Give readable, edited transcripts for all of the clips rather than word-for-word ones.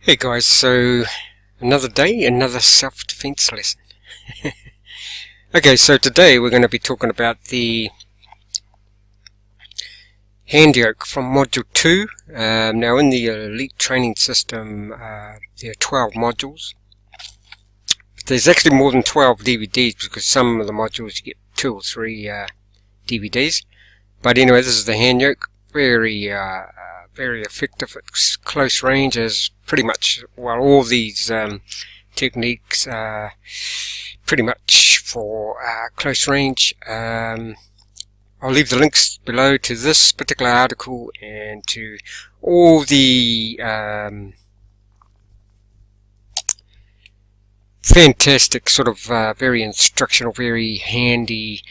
Hey guys, so another day, another self-defense lesson. Okay, so today we're going to be talking about the Hand Yoke from Module 2. Now in the Elite training system, there are 12 modules. There's actually more than 12 DVDs because some of the modules you get 2 or 3 DVDs. But anyway, this is the Hand Yoke. Very effective at close range, as pretty much, well, all these techniques are pretty much for close range. I'll leave the links below to this particular article and to all the fantastic sort of very instructional, very handy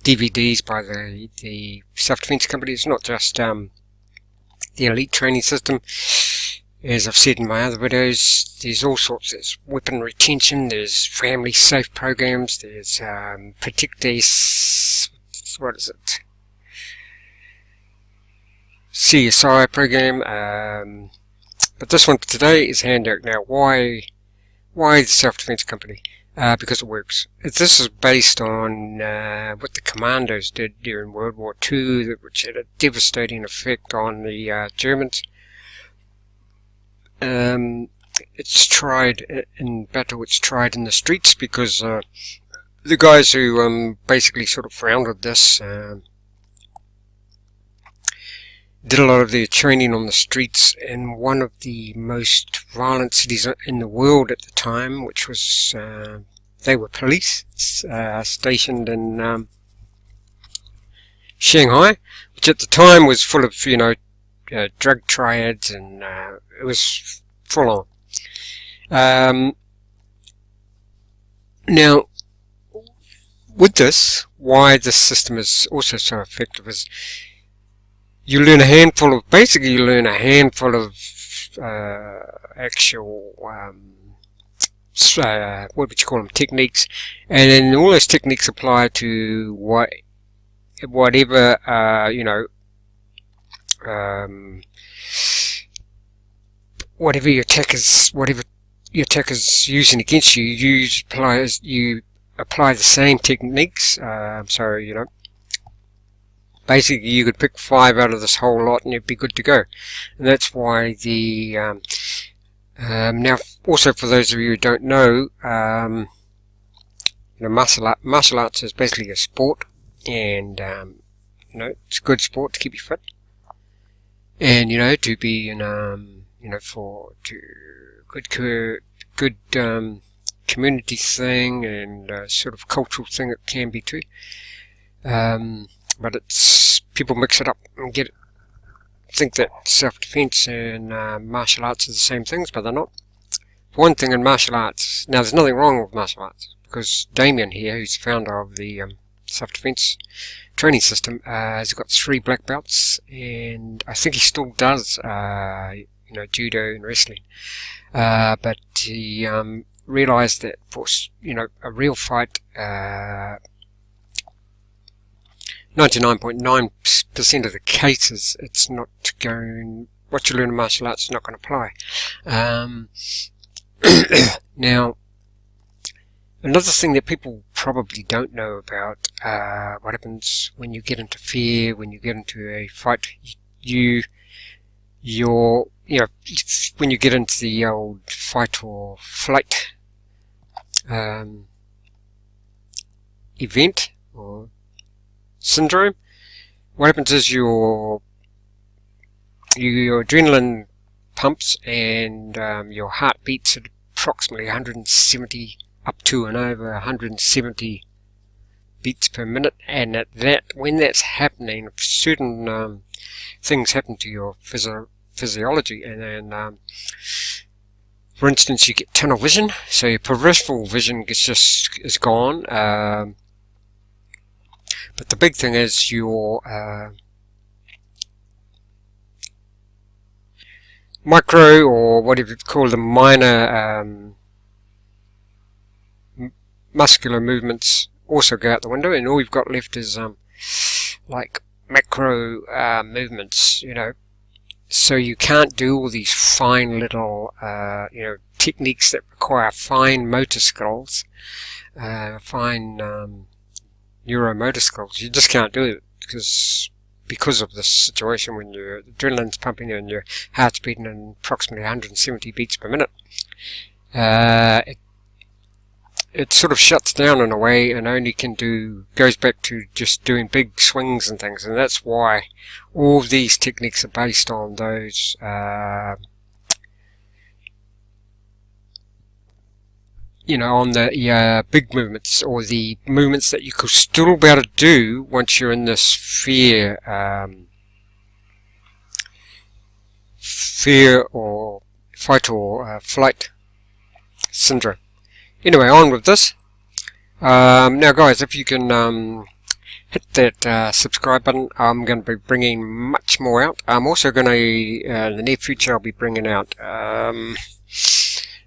DVDs by the self-defense companies, not just the Elite training system. As I've said in my other videos, there's all sorts. There's weapon retention, there's family safe programs, there's protect what is it? CSI program. But this one today is Hand Yoke. Now, why the self-defense company? Because it works. This is based on what the commandos did during World War II, which had a devastating effect on the Germans. It's tried in battle, it's tried in the streets, because the guys who basically sort of founded this did a lot of their training on the streets in one of the most violent cities in the world at the time, which was they were police stationed in Shanghai, which at the time was full of drug triads, and it was full on. Now, with this, why this system is also so effective is you learn a handful of, basically you learn a handful of actual, what would you call them, techniques, and then all those techniques apply to whatever, whatever your attacker's using against you, you apply the same techniques. So, basically you could pick 5 out of this whole lot and you'd be good to go. And that's why the now also for those of you who don't know, martial arts is basically a sport, and it's a good sport to keep you fit, and to be in good community thing, and sort of cultural thing it can be too. But it's, people mix it up and think that self-defense and martial arts are the same things, but they're not. For one thing, in martial arts, now there's nothing wrong with martial arts, because Damien here, who's the founder of the self-defense training system, has got 3 black belts, and I think he still does judo and wrestling, but he realized that for a real fight, 99.9% of the cases, it's not going, what you learn in martial arts is not going to apply. Now, another thing that people probably don't know about, what happens when you get into fear, when you get into a fight, when you get into the old fight or flight event or syndrome, what happens is your adrenaline pumps, and your heart beats at approximately 170 up to and over 170 beats per minute, and when that's happening, certain things happen to your physiology, and then for instance, you get tunnel vision, so your peripheral vision is gone. But the big thing is your micro, or whatever you call them, minor muscular movements also go out the window, and all you've got left is like macro movements, So you can't do all these fine little, techniques that require fine motor skills, fine neuromotor skills. You just can't do it because of this situation when your adrenaline's pumping and your heart's beating at approximately 170 beats per minute. It sort of shuts down in a way and only goes back to just doing big swings and things, and that's why all of these techniques are based on those on the big movements, or the movements that you could still be able to do once you're in this fear or fight or flight syndrome. Anyway, on with this. Now guys, if you can hit that subscribe button, I'm going to be bringing much more out. I'm also going to, in the near future, I'll be bringing out,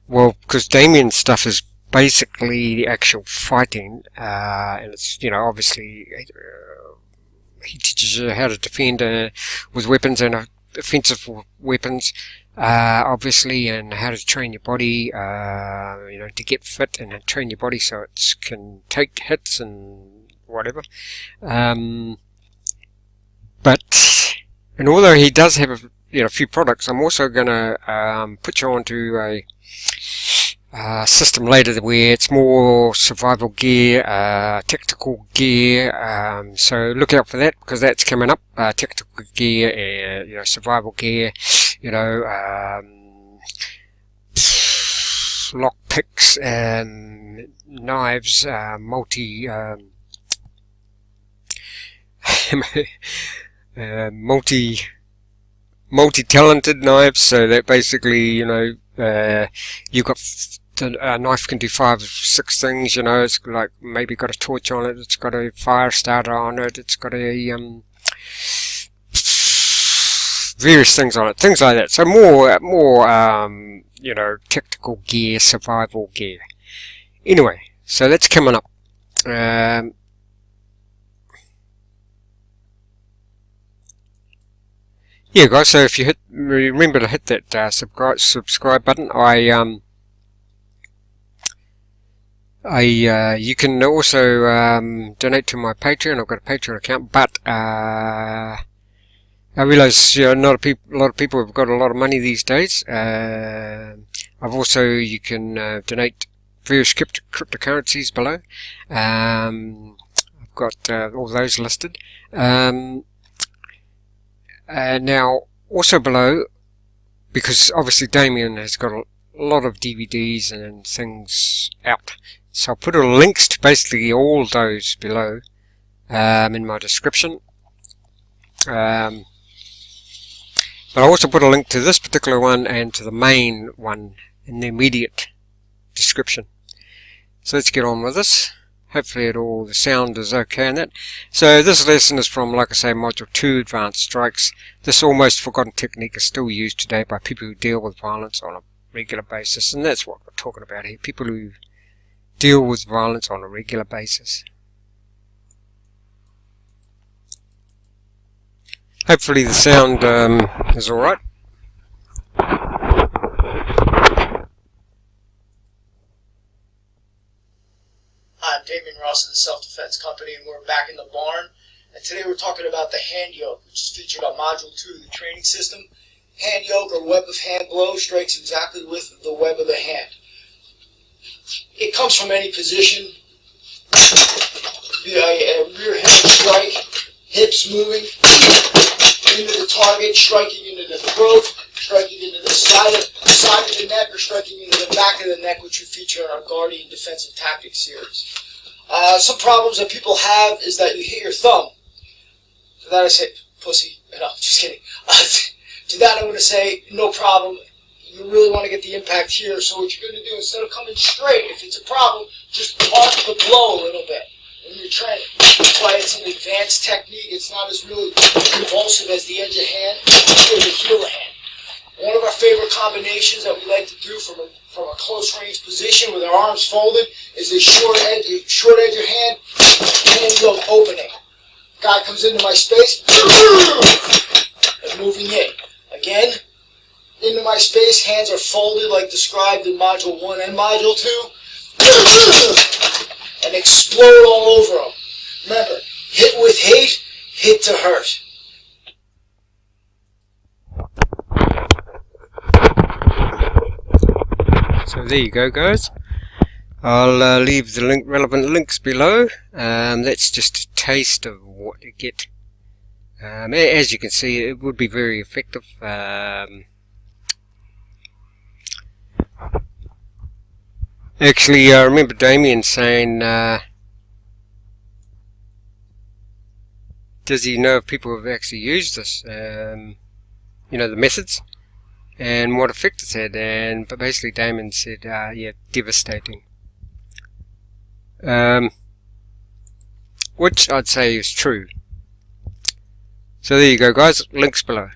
well, because Damien's stuff is basically the actual fighting, and it's, obviously, he teaches you how to defend with weapons and offensive weapons, obviously, and how to train your body, to get fit and train your body so it can take hits and whatever. But, and although he does have a few products, I'm also going to put you onto a system later where it's more survival gear, tactical gear, so look out for that, because that's coming up. Tactical gear, survival gear, lock picks, knives, multi-talented knives, so that basically, you've got a knife can do 5 or 6 things, it's like maybe got a torch on it, it's got a fire starter on it, it's got a various things on it, things like that. So more tactical gear, survival gear. Anyway, so that's coming up. Yeah, guys. So if you remember to hit that subscribe button. You can also donate to my Patreon. I've got a Patreon account, but I realise a lot of people have got a lot of money these days. You can donate various cryptocurrencies below. I've got all those listed. Now, also below, because obviously Damien has got a lot of DVDs and things out, so I'll put links to basically all those below in my description. But I'll also put a link to this particular one and to the main one in the immediate description. So let's get on with this. Hopefully the sound is okay in that. So this lesson is from, like I say, Module 2, Advanced Strikes. This almost forgotten technique is still used today by people who deal with violence on a regular basis. And that's what we're talking about here. People who deal with violence on a regular basis. Hopefully the sound is alright. I'm Damien Ross of the Self-Defense Company, and we're back in the barn. And today we're talking about the Hand Yoke, which is featured on Module 2 of the training system. Hand Yoke, or web of hand blow, strikes exactly with the web of the hand. It comes from any position. A rear hand strike, hips moving into the target, striking into the throat, striking into the side of the neck, or striking into the back of the neck, which we feature in our Guardian Defensive Tactics series. Some problems that people have is that you hit your thumb. To that I say, pussy. No, just kidding. To that I'm going to say, no problem. You really want to get the impact here, so what you're going to do, instead of coming straight, if it's a problem, just arc the blow a little bit when you're training. That's why it's an advanced technique. It's not as really convulsive as the edge of hand or the heel of hand. One of our favorite combinations that we like to do from a close range position with our arms folded is a short edge of hand yoke opening. Guy comes into my space and moving in. Again, into my space, hands are folded like described in Module 1 and Module 2, and explode all over them. Remember, hit with hate, hit to hurt. So there you go, guys. I'll leave the relevant links below. That's just a taste of what you get. As you can see, it would be very effective. Actually, I remember Damien saying, does he know if people have actually used this? You know, the methods and what effect it's had. But basically, Damien said, yeah, devastating. Which I'd say is true. So there you go, guys. Links below.